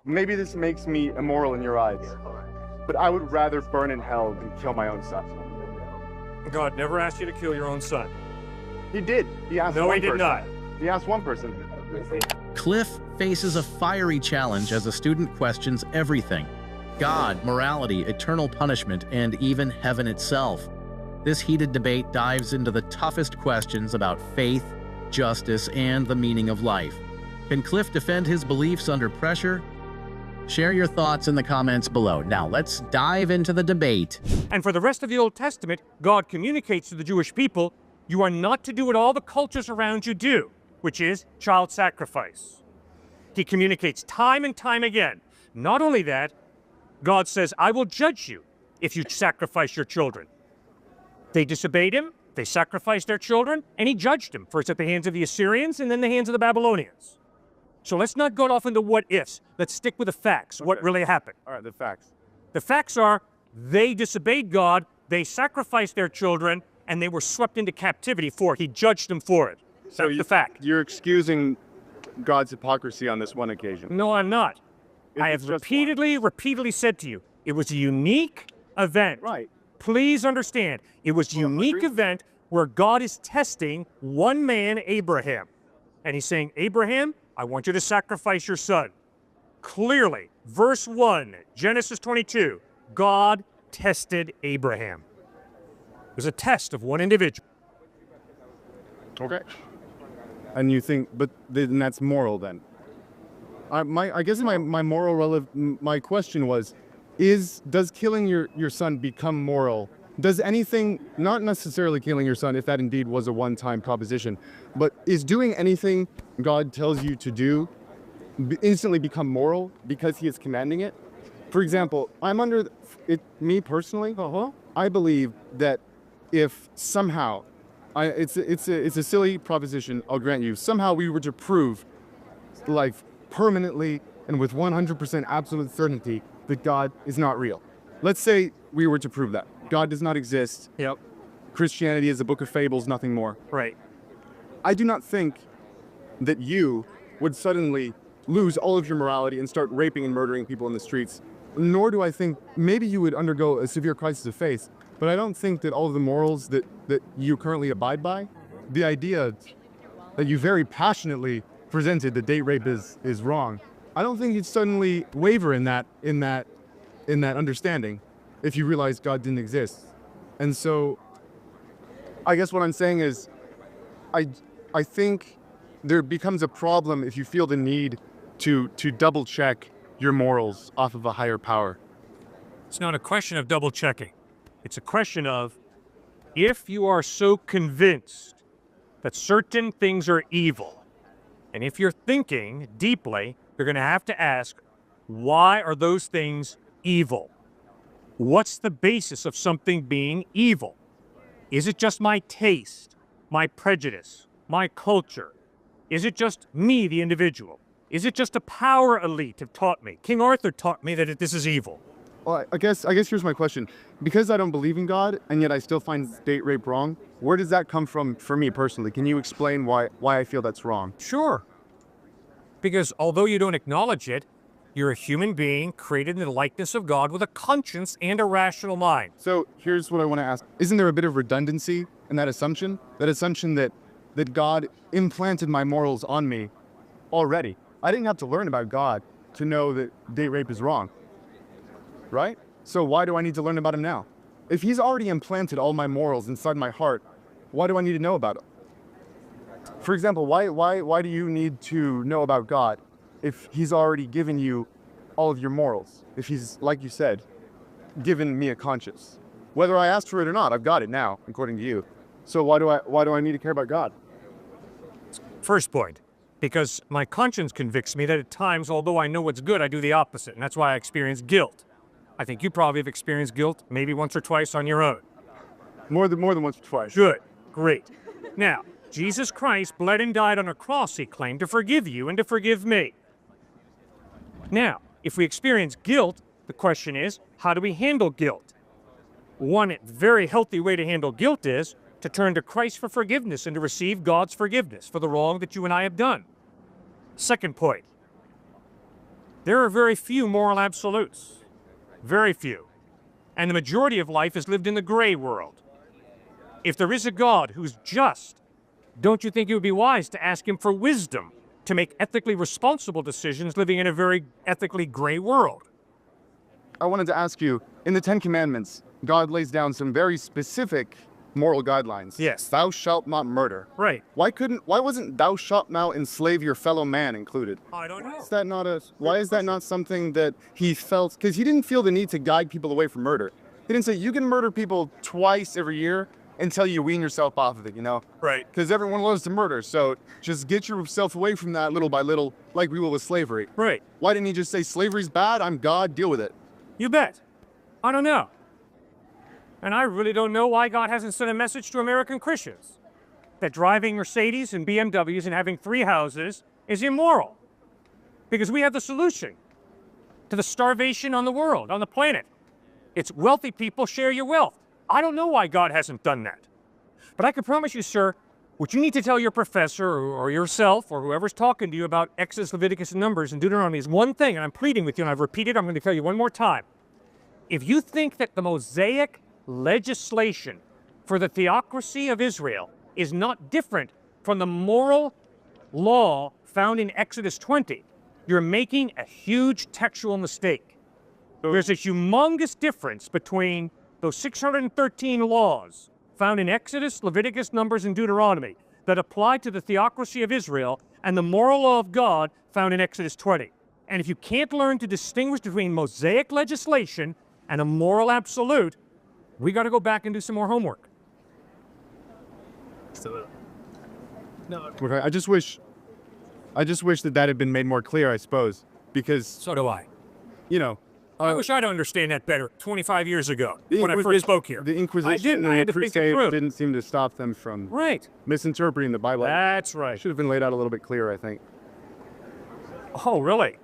maybe this makes me immoral in your eyes, but I would rather burn in hell than kill my own son. God never asked you to kill your own son. He did. He asked No, one he did person. not. He asked one person. Cliffe faces a fiery challenge as a student questions everything: God, morality, eternal punishment, and even heaven itself. This heated debate dives into the toughest questions about faith, justice, and the meaning of life. Can Cliffe defend his beliefs under pressure? Share your thoughts in the comments below. Now, let's dive into the debate. And for the rest of the Old Testament, God communicates to the Jewish people, you are not to do what all the cultures around you do, which is child sacrifice. He communicates time and time again. Not only that, God says, I will judge you if you sacrifice your children. They disobeyed him, they sacrificed their children, and he judged them, first at the hands of the Assyrians and then the hands of the Babylonians. So let's not go off into what-ifs. Let's stick with the facts, what really happened. All right, the facts. The facts are, they disobeyed God, they sacrificed their children, and they were swept into captivity for it. He judged them for it. So That's the fact. You're excusing God's hypocrisy on this one occasion. No, I'm not. I It's have just repeatedly said to you, it was a unique event. Right. Please understand, it was a unique event where God is testing one man, Abraham. And he's saying, Abraham, I want you to sacrifice your son. Clearly, verse 1, Genesis 22, God tested Abraham. It was a test of one individual. Okay. And you think, but then that's moral then? I guess my question was, does killing your son become moral? Does anything, not necessarily killing your son, if that indeed was a one-time proposition, but is doing anything God tells you to do instantly become moral because he is commanding it? For example, me personally, I believe that if somehow, it's a silly proposition, I'll grant you, somehow we were to prove, like permanently and with 100% absolute certainty, that God is not real. Let's say we were to prove that. God does not exist. Yep. Christianity is a book of fables, nothing more. Right. I do not think that you would suddenly lose all of your morality and start raping and murdering people in the streets. Nor do I think, maybe you would undergo a severe crisis of faith, but I don't think that all of the morals that you currently abide by, the idea that you very passionately presented that date rape is wrong, I don't think you'd suddenly waver in that understanding if you realize God didn't exist. And so I guess what I'm saying is I think there becomes a problem if you feel the need to double check your morals off of a higher power. It's not a question of double checking. It's a question of, if you are so convinced that certain things are evil, and if you're thinking deeply, you're going to have to ask, why are those things evil? What's the basis of something being evil? Is it just my taste, my prejudice, my culture? Is it just me, the individual? Is it just a power elite have taught me? King Arthur taught me that this is evil. Well, I guess here's my question. Because I don't believe in God, and yet I still find date rape wrong, where does that come from for me personally? Can you explain why I feel that's wrong? Sure. Because although you don't acknowledge it, you're a human being created in the likeness of God with a conscience and a rational mind. So here's what I want to ask. Isn't there a bit of redundancy in that assumption? That assumption that God implanted my morals on me already. I didn't have to learn about God to know that date rape is wrong. Right? So why do I need to learn about him now? If he's already implanted all my morals inside my heart, why do I need to know about him? For example, why do you need to know about God if he's already given you all of your morals? If he's, like you said, given me a conscience? Whether I asked for it or not, I've got it now, according to you. So why do I need to care about God? First point, because my conscience convicts me that at times, although I know what's good, I do the opposite, and that's why I experience guilt. I think you probably have experienced guilt maybe once or twice on your own. More than once or twice. Good. Great. Now, Jesus Christ bled and died on a cross, he claimed, to forgive you and to forgive me. Now, if we experience guilt, the question is, how do we handle guilt? One very healthy way to handle guilt is to turn to Christ for forgiveness and to receive God's forgiveness for the wrong that you and I have done. Second point, There are very few moral absolutes. Very few. And the majority of life is lived in the gray world. If there is a God who's just, don't you think it would be wise to ask him for wisdom to make ethically responsible decisions living in a very ethically gray world? I wanted to ask you, in the Ten Commandments, God lays down some very specific moral guidelines. Yes. Thou shalt not murder. Right. Why wasn't thou shalt not enslave your fellow man included? I don't know. Why is that not something that he felt, because he didn't feel the need to guide people away from murder. He didn't say, you can murder people twice every year until you wean yourself off of it, you know? Right. Because everyone loves to murder, so just get yourself away from that little by little, like we will with slavery. Right. Why didn't he just say, slavery's bad, I'm God, deal with it? You bet. I don't know. And I really don't know why God hasn't sent a message to American Christians that driving Mercedes and BMWs and having 3 houses is immoral. Because we have the solution to the starvation on the world, on the planet. It's wealthy people share your wealth. I don't know why God hasn't done that. But I can promise you, sir, what you need to tell your professor or yourself or whoever's talking to you about Exodus, Leviticus, and Numbers and Deuteronomy is one thing, and I'm pleading with you, and I've repeated, I'm going to tell you one more time. If you think that the Mosaic legislation for the theocracy of Israel is not different from the moral law found in Exodus 20, you're making a huge textual mistake. There's a humongous difference between those 613 laws found in Exodus, Leviticus, Numbers, and Deuteronomy that apply to the theocracy of Israel and the moral law of God found in Exodus 20. And if you can't learn to distinguish between Mosaic legislation and a moral absolute, we got to go back and do some more homework. Okay, I just wish that had been made more clear, I suppose, because, So do I. you know, I wish I'd understand that better 25 years ago when I first spoke here. the Inquisition I didn't. I and had the to think it Crusades through. didn't seem to stop them from Right. misinterpreting the Bible. That's right. Should have been laid out a little bit clearer, I think. Oh, really?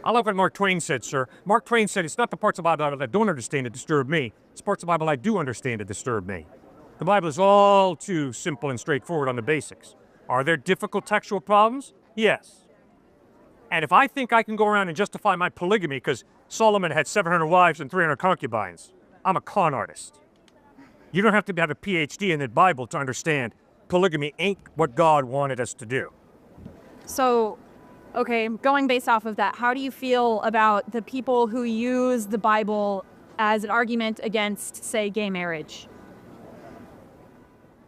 I love what Mark Twain said, sir. Mark Twain said, it's not the parts of the Bible that I don't understand that disturb me. It's parts of the Bible I do understand that disturb me. The Bible is all too simple and straightforward on the basics. Are there difficult textual problems? Yes. And if I think I can go around and justify my polygamy because Solomon had 700 wives and 300 concubines, I'm a con artist. You don't have to have a PhD in the Bible to understand polygamy ain't what God wanted us to do. So, okay, going based off of that, how do you feel about the people who use the Bible as an argument against, say, gay marriage?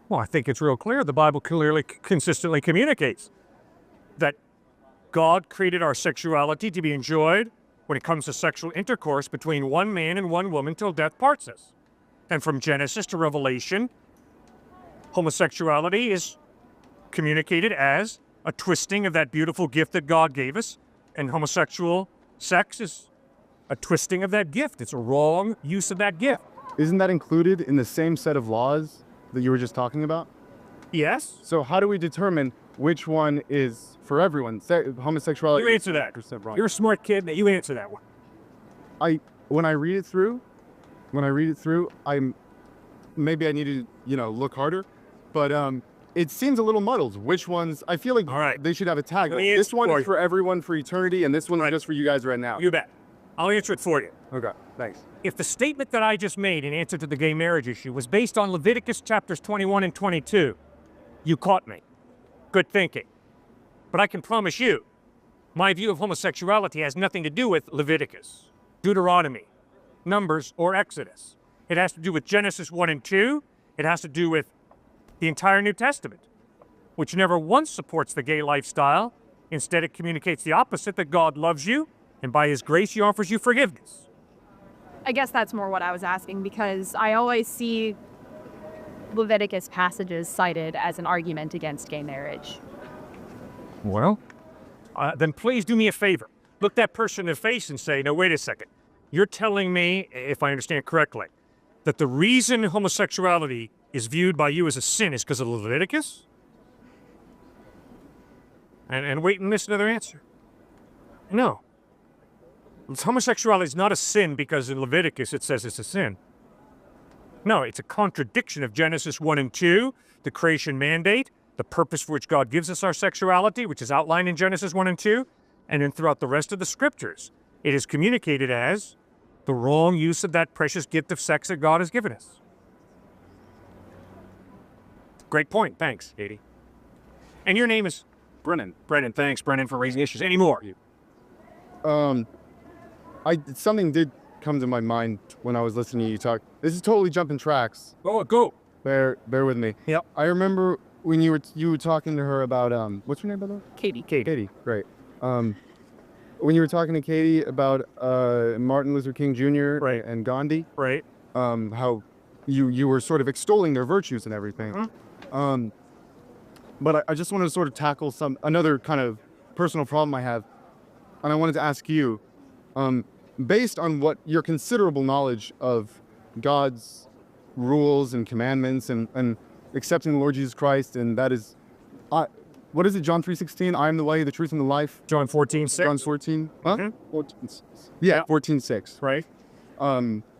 Well, I think it's real clear. The Bible clearly, consistently communicates that God created our sexuality to be enjoyed when it comes to sexual intercourse between one man and one woman till death parts us. And from Genesis to Revelation, homosexuality is communicated as a twisting of that beautiful gift that God gave us, and homosexual sex is a twisting of that gift. It's a wrong use of that gift. Isn't that included in the same set of laws that you were just talking about? Yes? So how do we determine which one is for everyone? Homosexuality. You answer that. 100% wrong. You're a smart kid. You answer that one. When I read it through, maybe I need to, look harder, but it seems a little muddled. Which ones? I feel like All right. they should have a tag. Let Like, me this answer one for is you. for everyone for eternity, and this one is just for you guys right now. You bet. I'll answer it for you. Okay, thanks. If the statement that I just made in answer to the gay marriage issue was based on Leviticus chapters 21 and 22, you caught me. Good thinking. But I can promise you, my view of homosexuality has nothing to do with Leviticus, Deuteronomy, Numbers, or Exodus. It has to do with Genesis 1 and 2. It has to do with the entire New Testament, which never once supports the gay lifestyle. Instead, it communicates the opposite, that God loves you, and by his grace, he offers you forgiveness. I guess that's more what I was asking, because I always see Leviticus passages cited as an argument against gay marriage. Well, then please do me a favor. Look that person in the face and say, no, wait a second. You're telling me, if I understand correctly, that the reason homosexuality is viewed by you as a sin is because of Leviticus? And wait and listen to their answer. No. Homosexuality is not a sin because in Leviticus it says it's a sin. No, it's a contradiction of Genesis 1 and 2, the creation mandate, the purpose for which God gives us our sexuality, which is outlined in Genesis 1 and 2, And then throughout the rest of the scriptures, it is communicated as the wrong use of that precious gift of sex that God has given us. Great point. Thanks, Katie. And your name is? Brennan. Brennan. Thanks, Brennan, for raising issues. Any more? Something did come to my mind when I was listening to you talk. This is totally jumping tracks. Oh, go. Bear with me. Yep. I remember when you were talking to her about what's your name, by the way? Katie. Katie. Great. When you were talking to Katie about Martin Luther King Jr. Right. and Gandhi, Right. how you were sort of extolling their virtues and everything. But I just wanted to sort of tackle another kind of personal problem I have, and I wanted to ask you, based on what your considerable knowledge of God's rules and commandments and accepting the Lord Jesus Christ, and that is, what is it, John 3:16? I am the way, the truth, and the life. John 14:6. John 14. Huh? Mhm. 14:6. Yeah, 14:6. Right.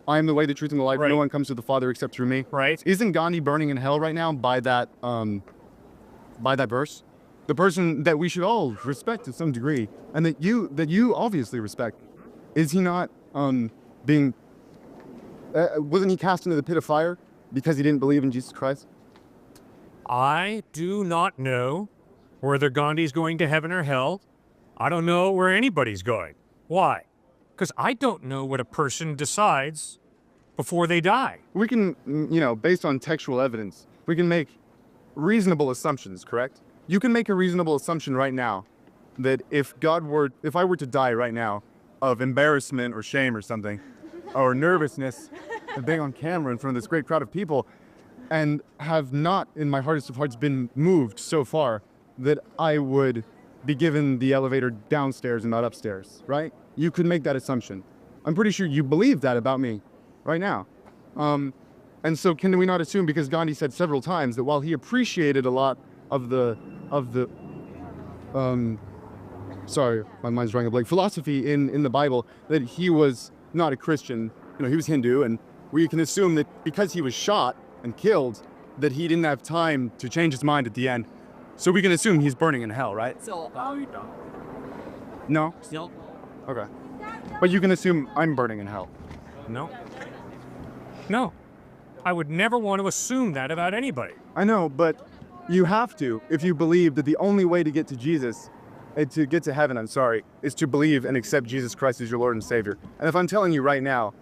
I am the way, the truth, and the life. Right. No one comes to the Father except through me. Right. Isn't Gandhi burning in hell right now by that verse? The person that we should all respect to some degree, and that you obviously respect. Is he not being? Wasn't he cast into the pit of fire because he didn't believe in Jesus Christ? I do not know whether Gandhi's going to heaven or hell. I don't know where anybody's going. Why? Because I don't know what a person decides before they die. We can, based on textual evidence, we can make reasonable assumptions, correct? You can make a reasonable assumption right now that if I were to die right now of embarrassment or shame or something, or nervousness of being on camera in front of this great crowd of people, and have not, in my hardest of hearts, been moved so far that I would be given the elevator downstairs and not upstairs, right? You could make that assumption. I'm pretty sure you believe that about me right now. And so can we not assume, because Gandhi said several times that while he appreciated a lot of the sorry, my mind's drawing a blank, philosophy in the Bible, that he was not a Christian, he was Hindu, and we can assume that because he was shot and killed, that he didn't have time to change his mind at the end. So we can assume he's burning in hell, right? No? Still? Okay. But you can assume I'm burning in hell. No. No. I would never want to assume that about anybody. I know, but you have to if you believe that the only way to get to Jesus, to get to heaven, is to believe and accept Jesus Christ as your Lord and Savior. And if I'm telling you right now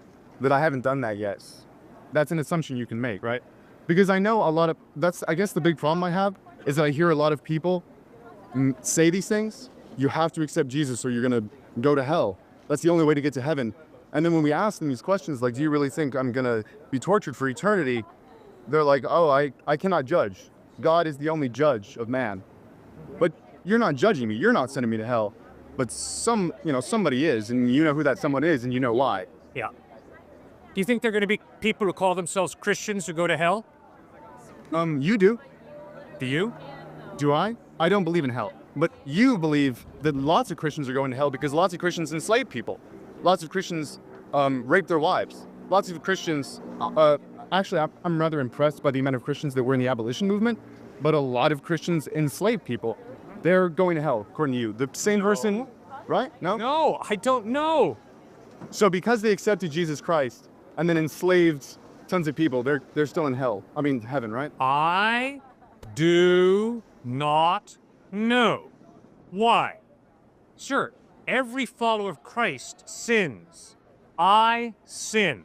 that I haven't done that yet, that's an assumption you can make, right? Because I know I guess the big problem I have is that I hear a lot of people say these things. You have to accept Jesus or you're going to go to hell. That's the only way to get to heaven. And then when we ask them these questions, like, do you really think I'm going to be tortured for eternity? They're like, oh, I cannot judge. God is the only judge of man. But you're not judging me. You're not sending me to hell. But somebody is, and you know who that someone is, and you know why. Yeah. Do you think there are going to be people who call themselves Christians who go to hell? You do. Do you? Do I? I don't believe in hell. But you believe that lots of Christians are going to hell because lots of Christians enslave people. Lots of Christians rape their wives. Lots of Christians, actually, I'm rather impressed by the amount of Christians that were in the abolition movement, but a lot of Christians enslave people. They're going to hell, according to you. The same person, right? No? No, I don't know. So because they accepted Jesus Christ and then enslaved tons of people, they're still in hell. I mean, heaven, right? I do not know. Why? Sure, every follower of Christ sins. I sin.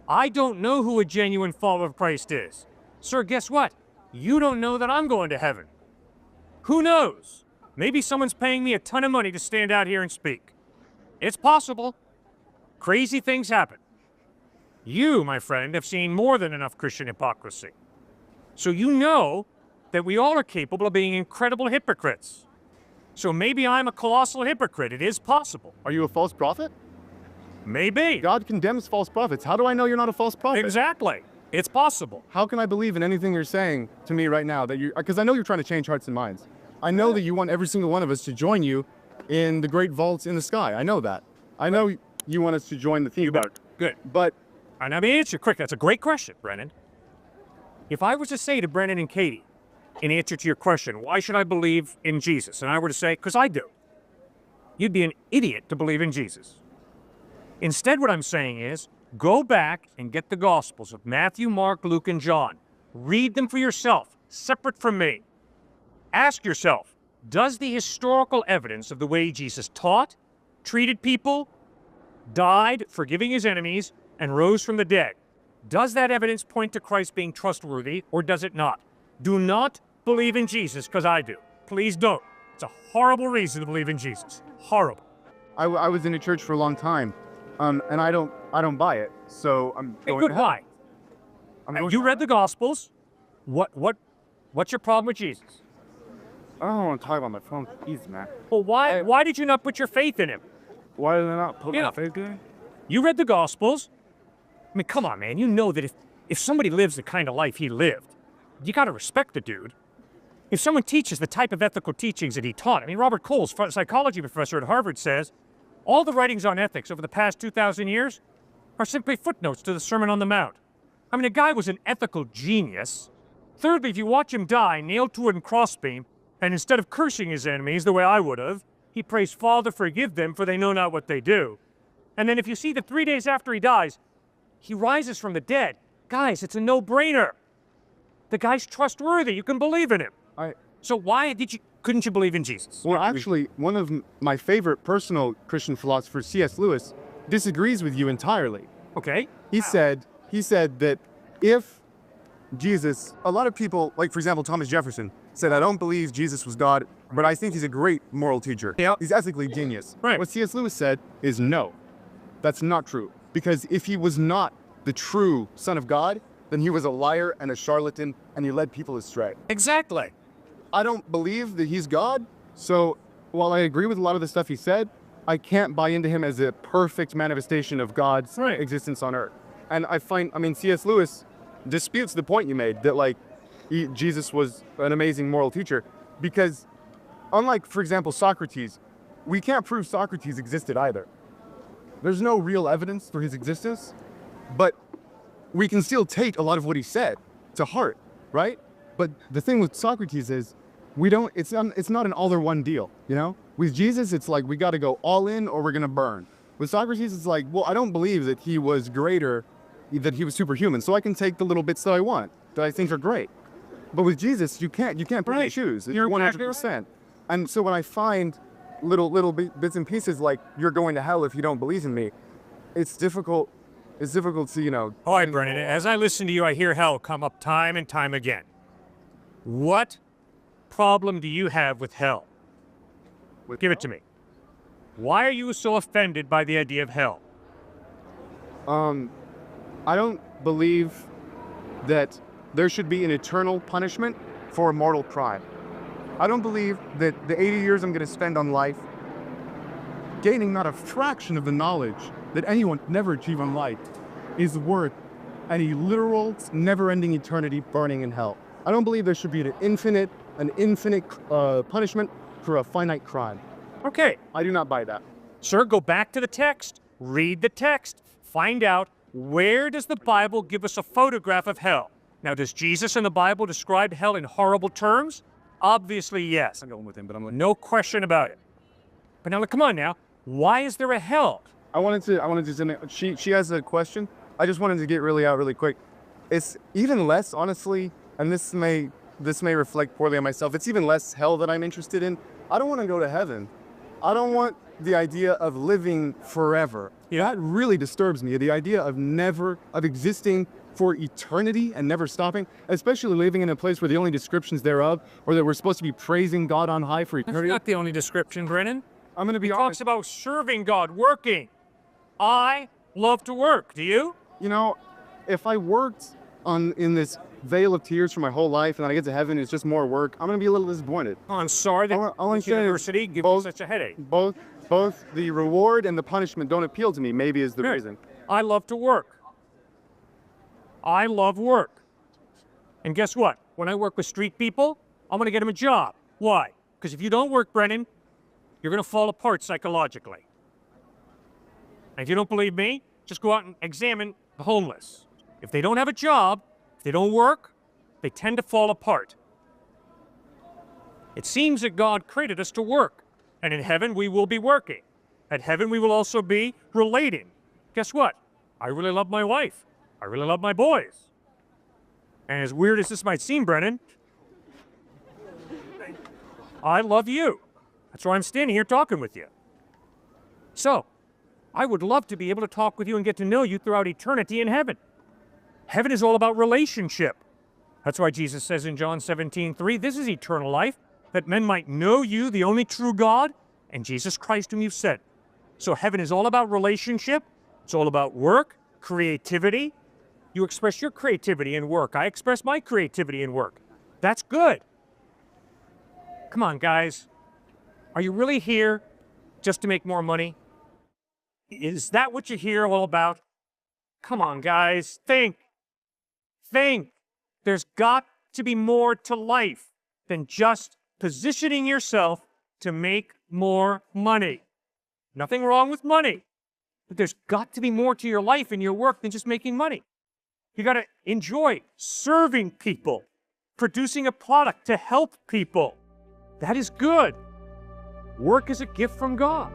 I don't know who a genuine follower of Christ is. Sir, guess what? You don't know that I'm going to heaven. Who knows? Maybe someone's paying me a ton of money to stand out here and speak. It's possible. Crazy things happen. You, my friend, have seen more than enough Christian hypocrisy. So you know that we all are capable of being incredible hypocrites. So maybe I'm a colossal hypocrite. It is possible. Are you a false prophet? Maybe. God condemns false prophets. How do I know you're not a false prophet? Exactly. It's possible. How can I believe in anything you're saying to me right now? Because I know you're trying to change hearts and minds. I know that you want every single one of us to join you in the great vaults in the sky. I know that. I know you want us to join the theme. Good. But And let me answer quick. That's a great question, Brennan. If I was to say to Brennan and Katie, in answer to your question, why should I believe in Jesus? And I were to say, because I do. you'd be an idiot to believe in Jesus. Instead, what I'm saying is, go back and get the Gospels of Matthew, Mark, Luke, and John. Read them for yourself, separate from me. Ask yourself, does the historical evidence of the way Jesus taught, treated people, died, forgiving his enemies, and rose from the dead, does that evidence point to Christ being trustworthy, or does it not? Do not believe in Jesus, because I do. Please don't. It's a horrible reason to believe in Jesus. Horrible. I was in a church for a long time, and I don't buy it. So I'm Hey, going good. to hell. Why? You read the Gospels. What's your problem with Jesus? I don't want to talk about my phone. Jeez, man. Well, why did you not put your faith in him? Why did I not put Yeah. my faith in? You read the Gospels. I mean, come on, man. You know that if somebody lives the kind of life he lived, you got to respect the dude. If someone teaches the type of ethical teachings that he taught, I mean, Robert Coles, psychology professor at Harvard, says all the writings on ethics over the past 2,000 years are simply footnotes to the Sermon on the Mount. I mean, the guy was an ethical genius. Thirdly, if you watch him die, nailed to a wooden crossbeam, and instead of cursing his enemies the way I would have, he prays, Father, forgive them, for they know not what they do. And then if you see that 3 days after he dies, he rises from the dead. Guys, it's a no-brainer. The guy's trustworthy. You can believe in him. So why couldn't you believe in Jesus? Well, actually, one of my favorite personal Christian philosophers, C.S. Lewis, disagrees with you entirely. Okay. He said that if Jesus, a lot of people, like for example, Thomas Jefferson, said, I don't believe Jesus was God, but I think he's a great moral teacher. Yep. He's ethically genius. Right. What C.S. Lewis said is no, that's not true. Because if he was not the true Son of God, then he was a liar and a charlatan, and he led people astray. Exactly. I don't believe that he's God, so while I agree with a lot of the stuff he said, I can't buy into him as a perfect manifestation of God's existence on earth. And C.S. Lewis disputes the point you made that, like, Jesus was an amazing moral teacher, because unlike, for example, Socrates, we can't prove Socrates existed either. There's no real evidence for his existence, but we can still take a lot of what he said to heart, right? But the thing with Socrates is, it's not an all or one deal, you know? With Jesus, it's like, we got to go all in or we're going to burn. With Socrates, it's like, well, I don't believe that he was greater, that he was superhuman, so I can take the little bits that I want, that I think are great. But with Jesus, you can't pick and choose. You're 100%. And so when I find little bits and pieces like, you're going to hell if you don't believe in me, it's difficult to, you know. All right, Brennan, as I listen to you, I hear hell come up time and time again. What problem do you have with hell? Give it to me. Why are you so offended by the idea of hell? I don't believe that there should be an eternal punishment for a mortal crime. I don't believe that the 80 years I'm going to spend on life gaining not a fraction of the knowledge that anyone could never achieve on life is worth any literal, never-ending eternity burning in hell. I don't believe there should be an infinite punishment for a finite crime. Okay. I do not buy that. Sir, go back to the text. Read the text. Find out, where does the Bible give us a photograph of hell? Now, does Jesus in the Bible describe hell in horrible terms? Obviously, yes. I'm going with him, but no question about it. But now, come on now. Why is there a hell? I wanted to, she has a question. I just wanted to get really quick. It's even less, honestly, and this may reflect poorly on myself, it's even less hell that I'm interested in. I don't want to go to heaven. I don't want the idea of living forever. Yeah. That really disturbs me. The idea of existing for eternity and never stopping, especially living in a place where the only descriptions thereof, or that we're supposed to be praising God on high for eternity. That's not the only description, Brennan. I'm going to be It honest. talks about serving God, working. I love to work. Do you? You know, if I worked in this veil of tears for my whole life and then I get to heaven, it's just more work, I'm going to be a little disappointed. Oh, I'm sorry that I'll university gives you such a headache. Both the reward and the punishment don't appeal to me, maybe is the reason. I love to work. I love work. And guess what? When I work with street people, I'm going to get them a job. Why? Because if you don't work, Brennan, you're going to fall apart psychologically. And if you don't believe me, just go out and examine the homeless. If they don't have a job, if they don't work, they tend to fall apart. It seems that God created us to work. And in heaven, we will be working. At heaven, we will also be relating. Guess what? I really love my wife. I really love my boys. And as weird as this might seem, Brennan, I love you. That's why I'm standing here talking with you. So, I would love to be able to talk with you and get to know you throughout eternity in heaven. Heaven is all about relationship. That's why Jesus says in John 17:3, this is eternal life, that men might know you, the only true God, and Jesus Christ whom you've sent. So heaven is all about relationship. It's all about work, creativity. You express your creativity in work. I express my creativity in work. That's good. Come on, guys. Are you really here just to make more money? Is that what you're here all about? Come on, guys. Think. Think. There's got to be more to life than just positioning yourself to make more money. Nothing wrong with money. But there's got to be more to your life and your work than just making money. You got to enjoy serving people, producing a product to help people. That is good. Work is a gift from God.